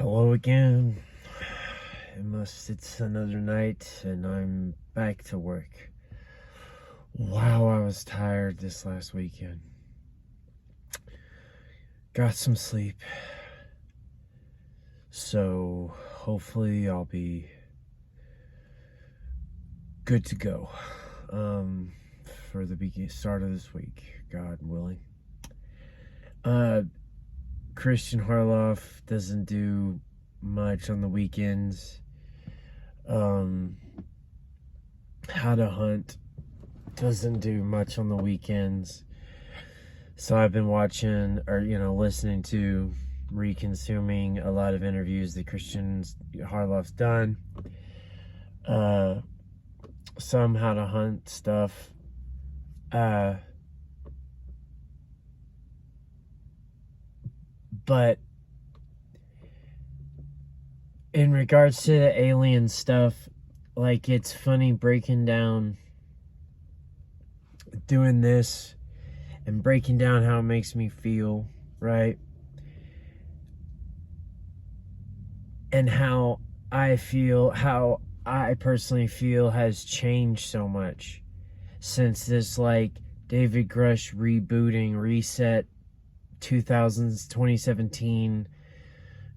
Hello again. It's another night and I'm back to work. Wow, I was tired this last weekend. Got some sleep. So hopefully I'll be good to go for the start of this week, God willing. Christian Harloff doesn't do much on the weekends. How to Hunt doesn't do much on the weekends. So I've been watching listening to, re-consuming a lot of interviews that Christian Harloff's done. Some How to Hunt stuff. But in regards to the alien stuff, like, it's funny breaking down, doing this and breaking down how it makes me feel, right? And how I personally feel has changed so much since this, like, David Grush rebooting, reset, 2017,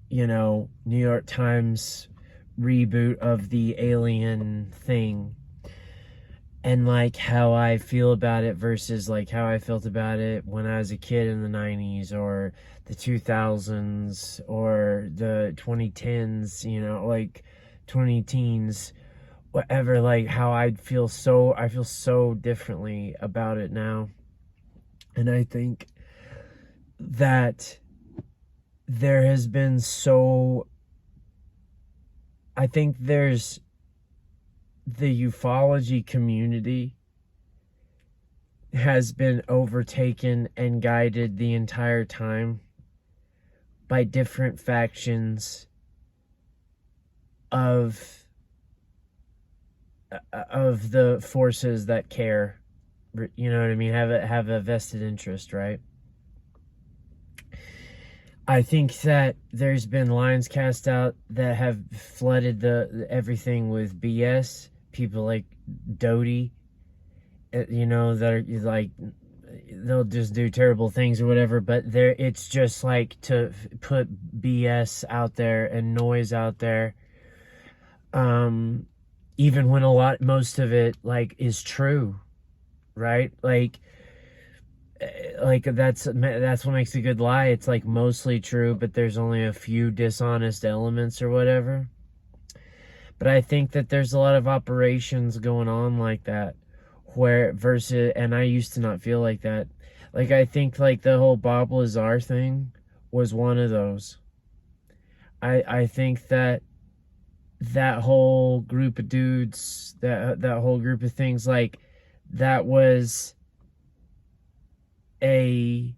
New York Times reboot of the alien thing, and like how I feel about it versus like how I felt about it when I was a kid in the 90s or the 2000s or the 2010s, like 20 teens, whatever, like how I feel so differently about it now. And I think that there's the ufology community has been overtaken and guided the entire time by different factions of the forces that care, you know what I mean, have a vested interest, right? I think that there's been lines cast out that have flooded everything with BS. People like Doty, that are like, they'll just do terrible things or whatever, but it's just like to put BS out there and noise out there. Even when most of it, like, is true, right? Like that's what makes a good lie. It's like mostly true, but there's only a few dishonest elements or whatever. But I think that there's a lot of operations going on like that, and I used to not feel like that. Like, I think like the whole Bob Lazar thing was one of those. I think that whole group of dudes, that whole group of things, like, that was an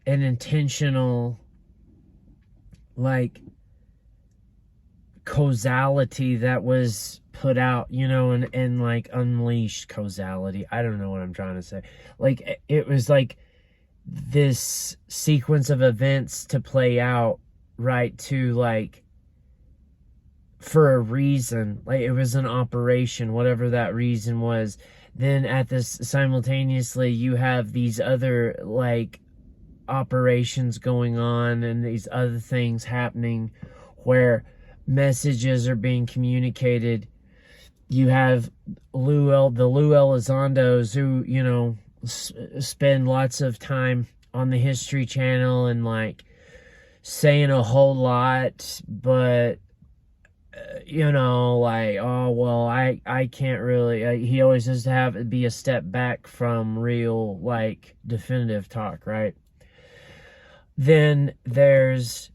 intentional, like, causality that was put out, and like unleashed causality. I don't know what I'm trying to say. Like, it was like this sequence of events to play out, right, to like, for a reason. Like, it was an operation, whatever that reason was. Then simultaneously you have these other, like, operations going on and these other things happening where messages are being communicated. You have the Lou Elizondos, who, spend lots of time on the History Channel and like saying a whole lot, but like, oh, well, I can't really, he always has to be a step back from real, like, definitive talk, right? Then there's,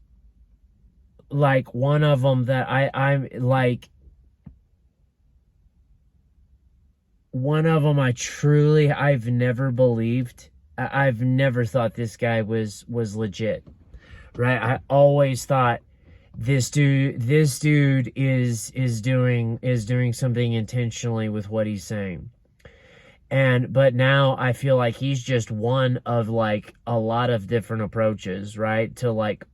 like, one of them that I'm like, one of them I've never believed. I've never thought this guy was legit, right? I always thought this dude is doing something intentionally with what he's saying. But now I feel like he's just one of, like, a lot of different approaches, right, to, like,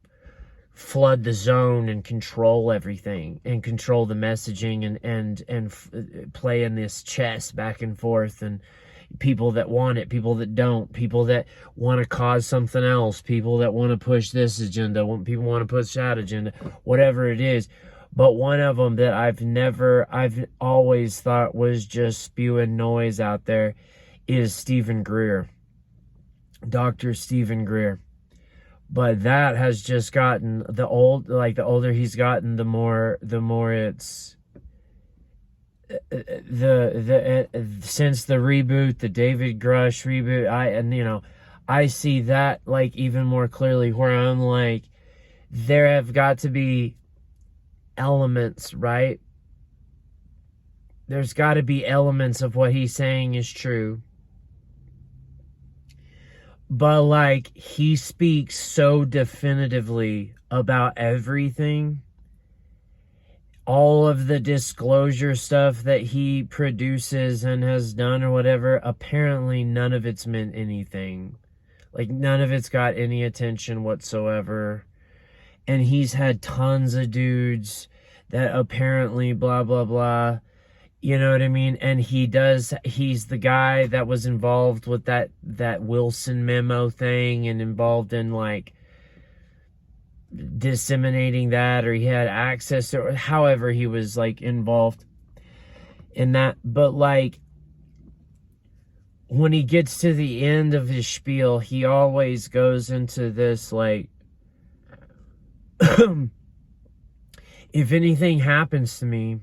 flood the zone and control everything and control the messaging and play in this chess back and forth, and people that want it, people that don't, people that want to cause something else, people that want to push this agenda, people want to push that agenda, whatever it is. But one of them that I've always thought was just spewing noise out there is Stephen Greer, Dr. Stephen Greer. But that has just gotten, the older he's gotten, the more it's, since the reboot, the David Grush reboot, I see that like even more clearly, where I'm like, there have got to be elements, right? There's got to be elements of what he's saying is true. But like, he speaks so definitively about everything. All of the disclosure stuff that he produces and has done or whatever, apparently none of it's meant anything. Like, none of it's got any attention whatsoever. And he's had tons of dudes that apparently blah, blah, blah. You know what I mean? And he's the guy that was involved with that Wilson memo thing, and involved in like disseminating that, or he had access to, or however he was like involved in that. But like, when he gets to the end of his spiel, he always goes into this like, if anything happens to me,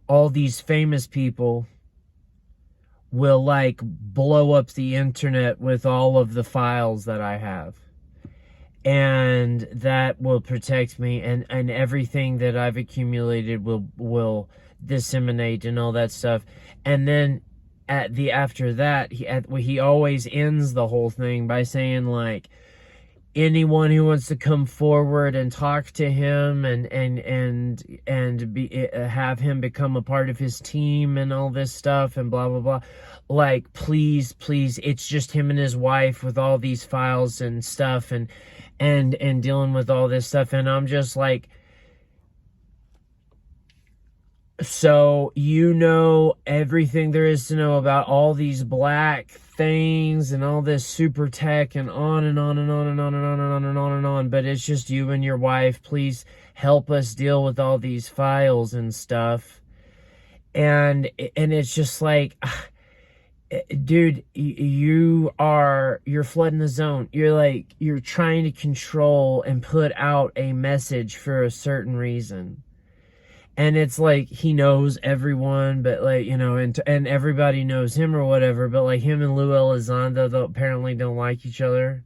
all these famous people will like blow up the internet with all of the files that I have. And that will protect me, and everything that I've accumulated will disseminate and all that stuff. And then after that, he always ends the whole thing by saying like, anyone who wants to come forward and talk to him and have him become a part of his team and all this stuff and blah blah blah, like, please, it's just him and his wife with all these files and stuff and dealing with all this stuff. And I'm just like, so everything there is to know about all these black things and all this super tech and on and on and on and on and on and on and on and on, but it's just you and your wife. Please help us deal with all these files and stuff. And it's just like, dude, you're flooding the zone. You're trying to control and put out a message for a certain reason. And it's like, he knows everyone, but like, and everybody knows him or whatever, but like, him and Lou Elizondo, though, apparently don't like each other.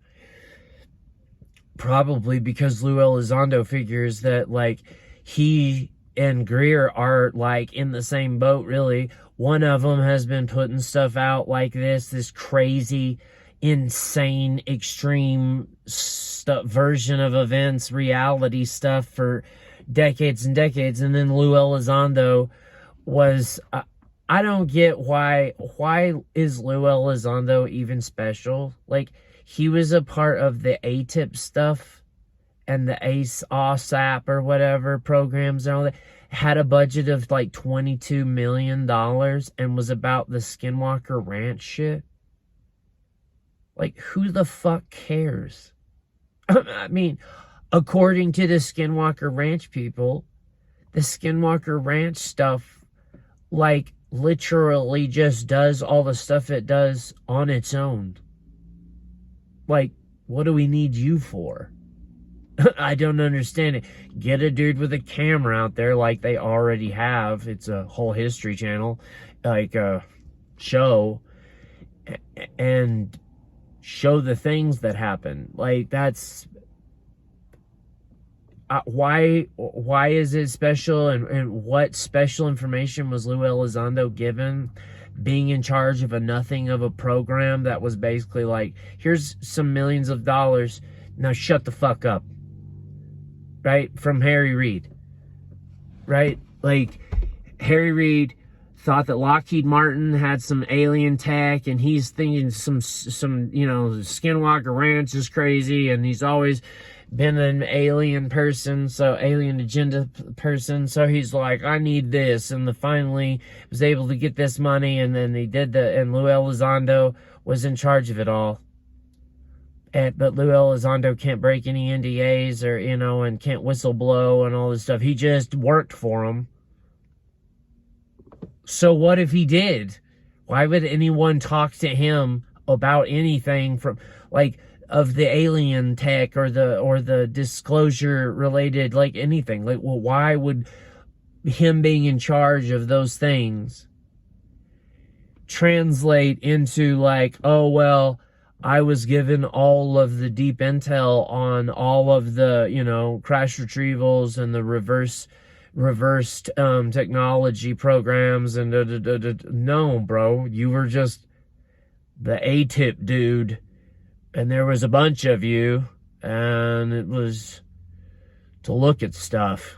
Probably because Lou Elizondo figures that like, he and Greer are like in the same boat, really. One of them has been putting stuff out like this crazy, insane, extreme version of events, reality stuff for decades and decades. And then Lou Elizondo was, I don't get why is Lou Elizondo even special? Like, he was a part of the ATIP stuff and the ASAP or whatever programs and all that. Had a budget of like $22 million and was about the Skinwalker Ranch shit. Like, who the fuck cares? I mean, according to the Skinwalker Ranch people, the Skinwalker Ranch stuff, like, literally just does all the stuff it does on its own. Like, what do we need you for? I don't understand it. Get a dude with a camera out there like they already have. It's a whole History Channel, like, show, and show the things that happen. Like, that's... why is it special, and what special information was Lou Elizondo given, being in charge of a nothing of a program that was basically like, here's some millions of dollars, now shut the fuck up, right? From Harry Reid, right? Like, Harry Reid thought that Lockheed Martin had some alien tech, and he's thinking some Skinwalker Ranch is crazy, and he's always been an alien person, so alien agenda person, so he's like, I need this, and finally was able to get this money, and then and Lou Elizondo was in charge of it all. But Lou Elizondo can't break any NDAs or, and can't whistleblow and all this stuff. He just worked for him. So what if he did? Why would anyone talk to him about anything of the alien tech or the disclosure related, anything? Why would him being in charge of those things translate into oh, well, I was given all of the deep intel on all of the, crash retrievals and the reversed technology programs and no, bro, you were just the A-tip dude, and there was a bunch of you, and it was to look at stuff.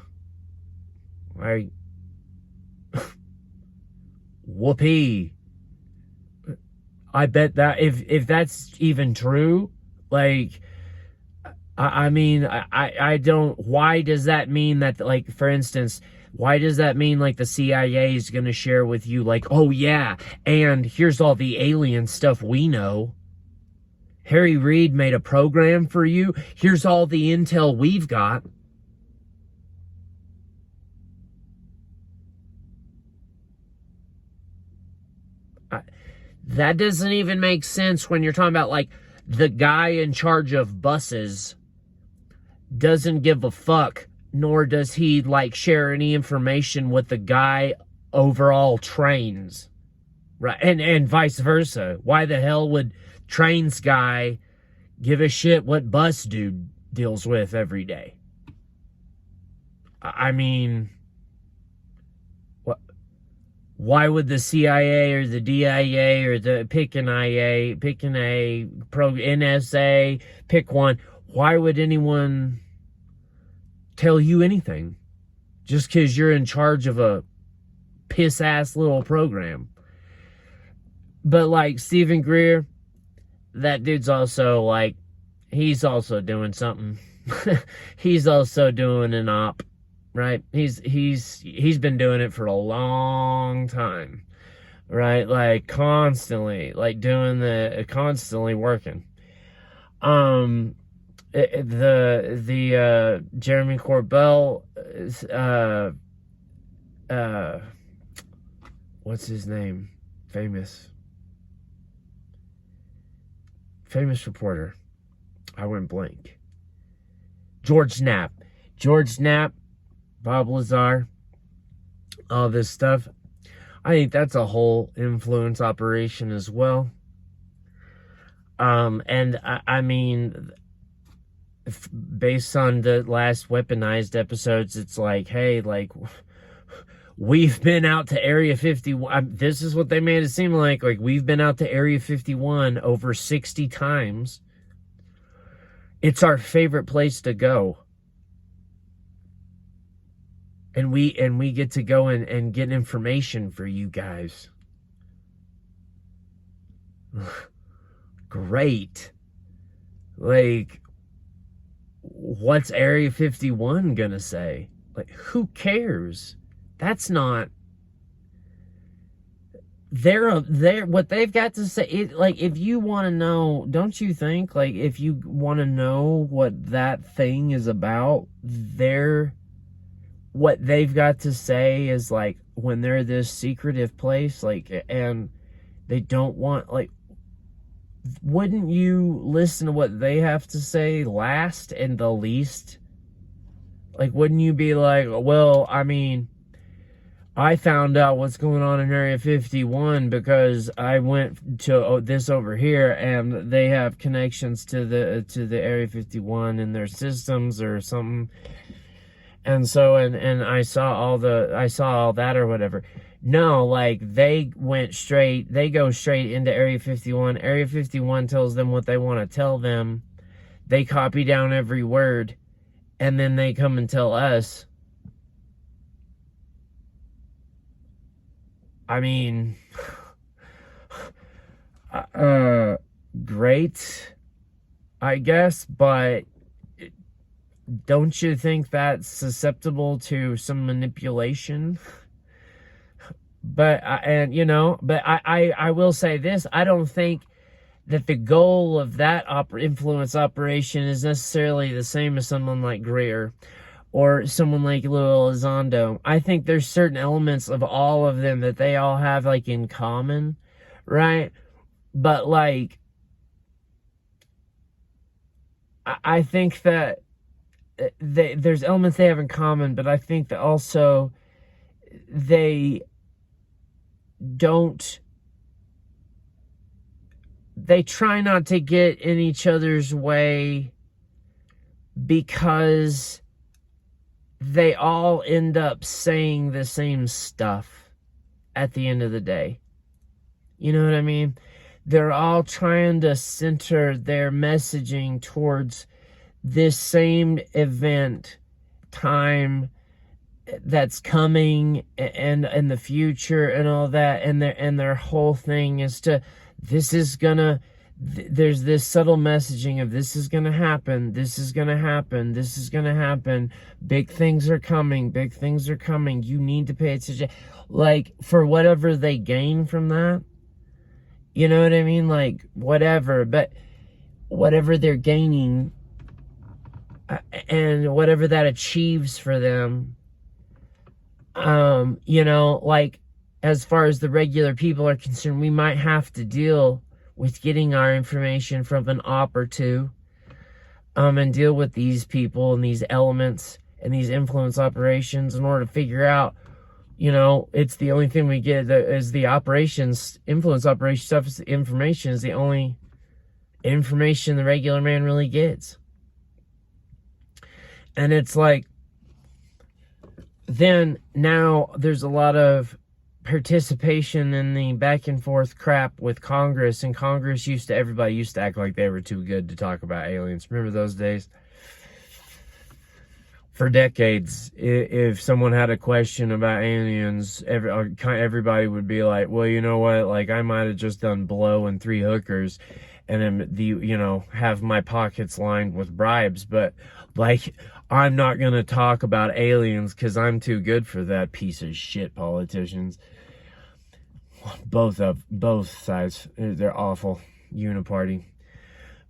Whoopee. I bet that if that's even true, I don't, why does that mean that, for instance, why does that mean, the CIA is going to share with you, oh yeah, and here's all the alien stuff we know. Harry Reid made a program for you. Here's all the intel we've got. That doesn't even make sense when you're talking about, the guy in charge of buses doesn't give a fuck, nor does he, share any information with the guy over all trains. Right, and vice versa. Why the hell would trains guy give a shit what bus dude deals with every day? I mean, why would the CIA or the DIA or the pick an NSA, pick one, why would anyone tell you anything just because you're in charge of a piss-ass little program? But Stephen Greer, that dude's also he's also doing something. He's also doing an op. Right? He's been doing it for a long time. Right? Constantly, constantly working. The Jeremy Corbell, what's his name? Famous reporter. I went blank. George Knapp, Bob Lazar, all this stuff. I think that's a whole influence operation as well. And I mean, based on the last Weaponized episodes, it's hey, we've been out to Area 51. This is what they made it seem like we've been out to Area 51 over 60 times. It's our favorite place to go. And we get to go and get information for you guys. Great. What's Area 51 gonna say? Who cares? That's not... They're what they've got to say. If you want to know, don't you think, if you want to know what that thing is about, what they've got to say is when they're this secretive place, and they don't want, wouldn't you listen to what they have to say last and the least? Wouldn't you be well, I mean, I found out what's going on in Area 51 because I went to this over here, and they have connections to the Area 51 in their systems or something. And so, and I saw all that or whatever. No, they go straight into Area 51. Area 51 tells them what they want to tell them. They copy down every word, and then they come and tell us. I mean, great, I guess, but don't you think that's susceptible to some manipulation? But I will say this: I don't think that the goal of that influence operation is necessarily the same as someone like Greer or someone like Lou Elizondo. I think there's certain elements of all of them that they all have like in common, right? But like, I think that there's elements they have in common, but I think that also they try not to get in each other's way because they all end up saying the same stuff at the end of the day. You know what I mean? They're all trying to center their messaging towards this same event, time that's coming and in the future and all that, and their whole thing is to, there's this subtle messaging of this is gonna happen, this is gonna happen, this is gonna happen, big things are coming, you need to pay attention, like, for whatever they gain from that. You know what I mean? Like, whatever, but whatever they're gaining and whatever that achieves for them, like, as far as the regular people are concerned, we might have to deal with getting our information from an op or two, and deal with these people and these elements and these influence operations in order to figure out, it's the only thing we get is the operations, influence operation stuff. Is the information is the only information the regular man really gets. And it's like, then now there's a lot of participation in the back and forth crap with Congress, and Congress everybody used to act like they were too good to talk about aliens. Remember those days? For decades, if someone had a question about aliens, everybody would be like, well, you know what, like, I might have just done blow and 3 hookers and then have my pockets lined with bribes, but like, I'm not gonna talk about aliens because I'm too good for that. Piece of shit politicians. Both sides, they're awful. Uniparty.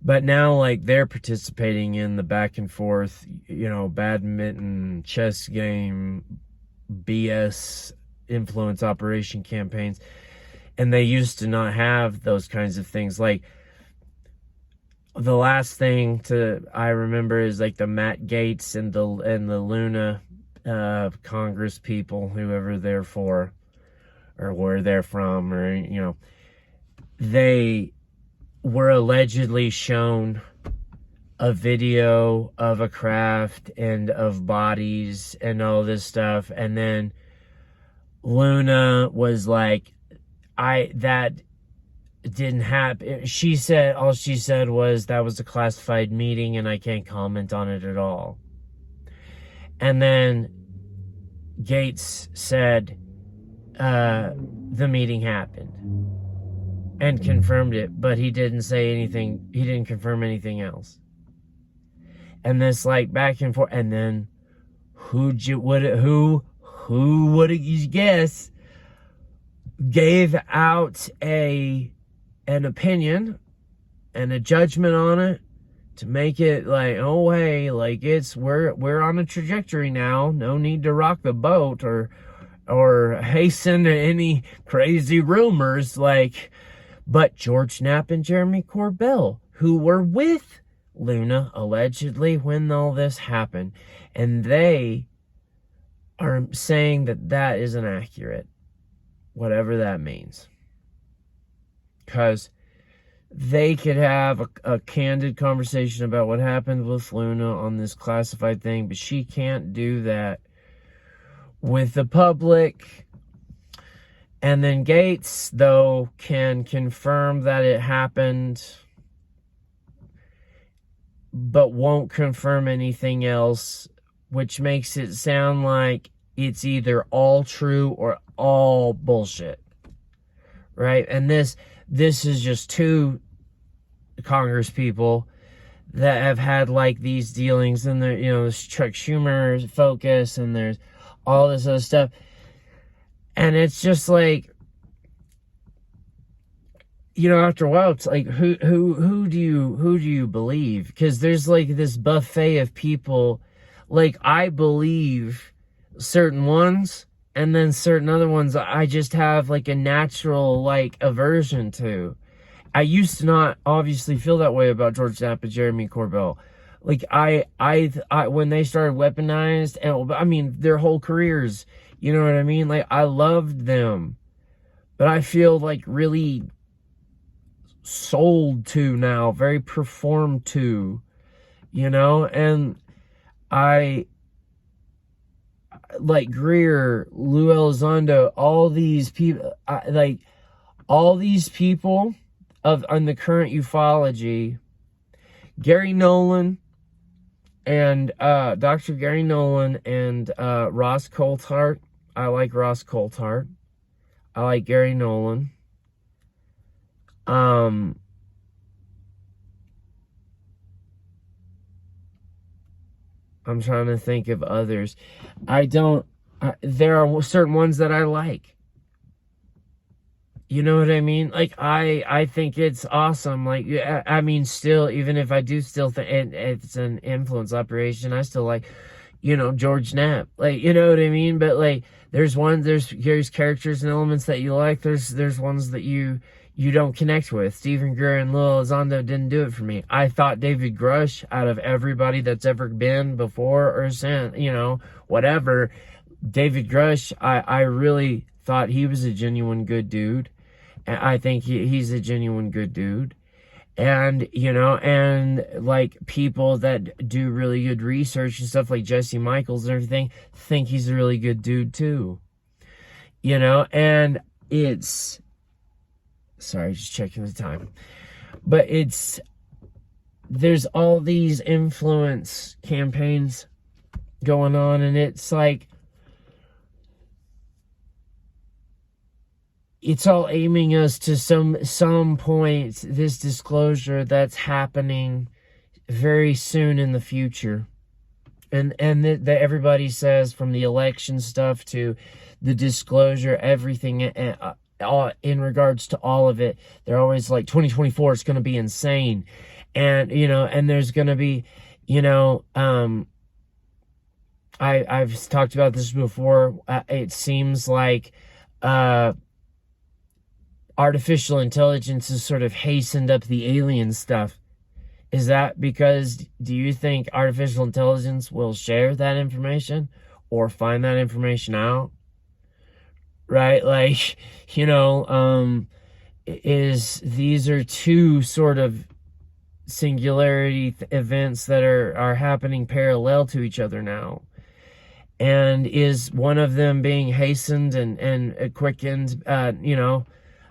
But now, like, they're participating in the back and forth, badminton, chess game, BS influence operation campaigns. And they used to not have those kinds of things. Like, the last thing I remember is like the Matt Gaetz and the Luna Congress people, whoever they're for, or where they're from, or they were allegedly shown a video of a craft and of bodies and all this stuff, and then Luna was like, that didn't happen. All she said was that was a classified meeting and I can't comment on it at all. And then Gaetz said the meeting happened and confirmed it, but he didn't say anything. He didn't confirm anything else. And this, like, back and forth, and then who would have guessed gave out an opinion and a judgment on it to make it like, oh, hey, like, we're on a trajectory now, no need to rock the boat or hasten any crazy rumors, like. But George Knapp and Jeremy Corbell, who were with Luna allegedly when all this happened, and they are saying that is inaccurate, whatever that means, because they could have a candid conversation about what happened with Luna on this classified thing, but she can't do that with the public. And then Gaetz, though, can confirm that it happened, but won't confirm anything else, which makes it sound like it's either all true or all bullshit. right? And this is just two Congress people that have had like these dealings, and there, there's Chuck Schumer's focus, and there's all this other stuff, and it's just like, after a while, it's like, who do you believe? Because there's like this buffet of people. Like, I believe certain ones, and then certain other ones I just have like a natural like aversion to. I used to not obviously feel that way about George Knapp and Jeremy Corbell. Like, I when they started weaponized, and I mean their whole careers, you know what I mean? Like, I loved them, but I feel like really sold to now, very performed to, and I like Greer, Lou Elizondo, all these people, all these people on the current ufology, Gary Nolan and Dr. Gary Nolan and Ross Coulthart. I like Ross Coulthart. I like Gary Nolan. I'm trying to think of others. There are certain ones that I like. You know what I mean? Like, I think it's awesome. Like, I mean, still, even if I do still think it's an influence operation, I still like, George Knapp. Like, you know what I mean? But like, there's characters and elements that you like. There's ones that you don't connect with. Stephen Greer and Lou Elizondo didn't do it for me. I thought David Grush, out of everybody that's ever been before or since, whatever, David Grush, I really thought he was a genuine good dude. And I think he's a genuine good dude. And, and like people that do really good research and stuff like Jesse Michaels and everything think he's a really good dude too. And it's, sorry, just checking the time. But there's all these influence campaigns going on, and it's like, it's all aiming us to some point, this disclosure that's happening very soon in the future. And that everybody says, from the election stuff to the disclosure, everything, in regards to all of it, they're always like, 2024 is going to be insane. And, and there's going to be, I've talked about this before. It seems like, artificial intelligence has sort of hastened up the alien stuff. Is that because, do you think artificial intelligence will share that information or find that information out? Right? Like, these are two sort of singularity events that are happening parallel to each other now. And is one of them being hastened and quickened,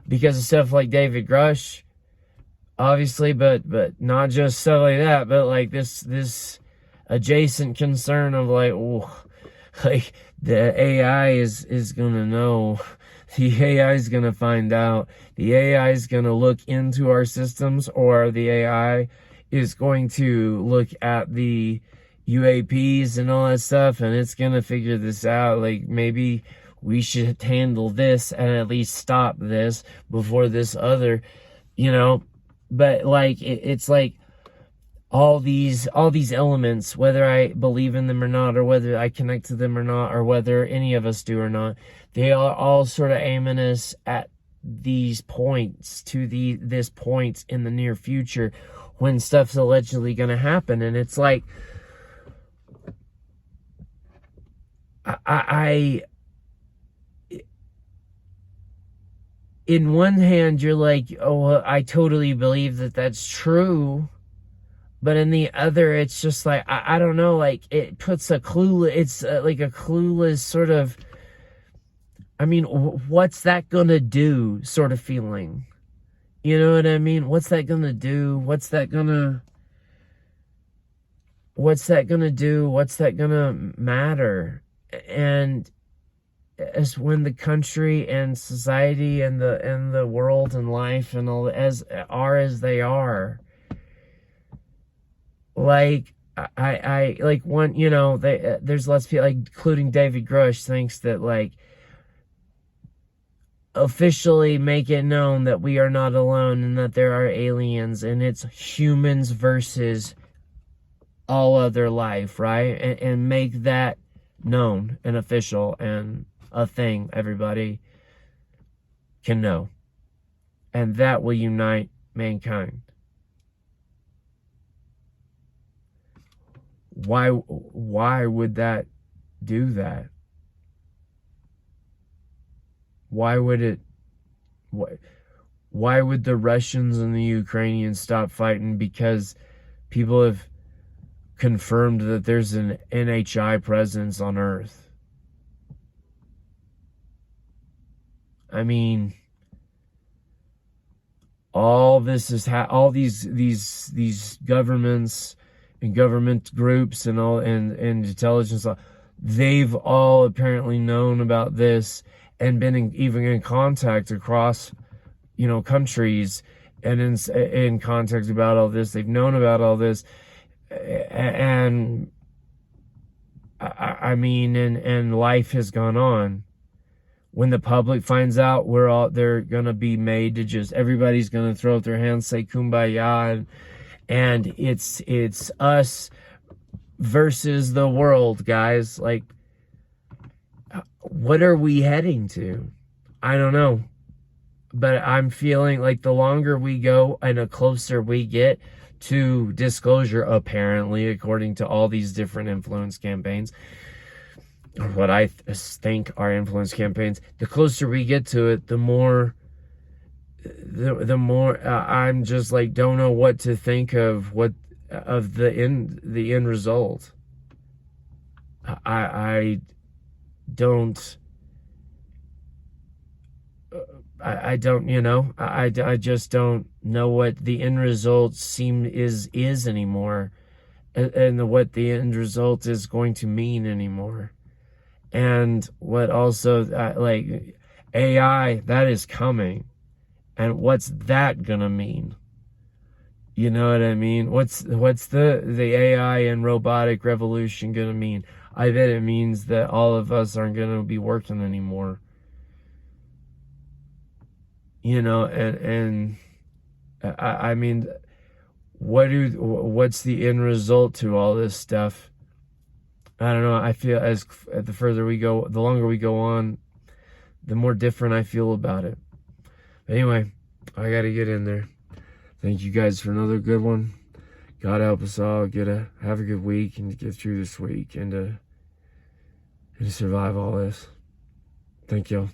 because of stuff like David Grush, obviously, but not just stuff like that, but like this adjacent concern of like, like the AI is gonna know, the AI is gonna find out, the AI is gonna look into our systems, or the AI is going to look at the UAPs and all that stuff, and it's gonna figure this out. Like, maybe we should handle this and at least stop this before this other, but like, it's like all these elements, whether I believe in them or not, or whether I connect to them or not, or whether any of us do or not, they are all sort of aiming us at these points, to this point in the near future when stuff's allegedly going to happen. And it's like, in one hand, you're like, oh, I totally believe that that's true. But in the other, it's just like, I don't know, like, it puts like a clueless sort of, I mean, what's that gonna do sort of feeling? You know what I mean? What's that gonna do? What's that gonna do? What's that gonna matter? And as when the country and society and the world and life and all as they are, like I like one, you know, there's lots of people, like including David Grush, thinks that like officially make it known that we are not alone and that there are aliens and it's humans versus all other life, right? And make that known and official and a thing everybody can know. And that will unite mankind. Why would that do that? Why would it? Why would the Russians and the Ukrainians stop fighting? Because people have confirmed that there's an NHI presence on Earth. I mean, all this is all these governments and government groups and all and intelligence, they've all apparently known about this and been even in contact across, you know, countries and in contact about all this. They've known about all this, and I mean, and life has gone on. When the public finds out, they're gonna be made to just, everybody's gonna throw up their hands, say kumbaya, and it's us versus the world, guys. Like, what are we heading to? I don't know. But I'm feeling like the longer we go and the closer we get to disclosure, apparently, according to all these different influence campaigns, or what I think are influence campaigns, the closer we get to it, the more I'm just like, don't know what to think of the end result. I don't, you know, I just don't know what the end result is anymore, and what the end result is going to mean anymore. And what also, like AI, that is coming, and what's that gonna mean? You know what I mean? What's the AI and robotic revolution gonna mean? I bet it means that all of us aren't gonna be working anymore. You know, and I mean, what's the end result to all this stuff? I don't know. I feel as the further we go, the longer we go on, the more different I feel about it. But anyway, I gotta get in there. Thank you guys for another good one. God help us all have a good week and to get through this week and to survive all this. Thank y'all.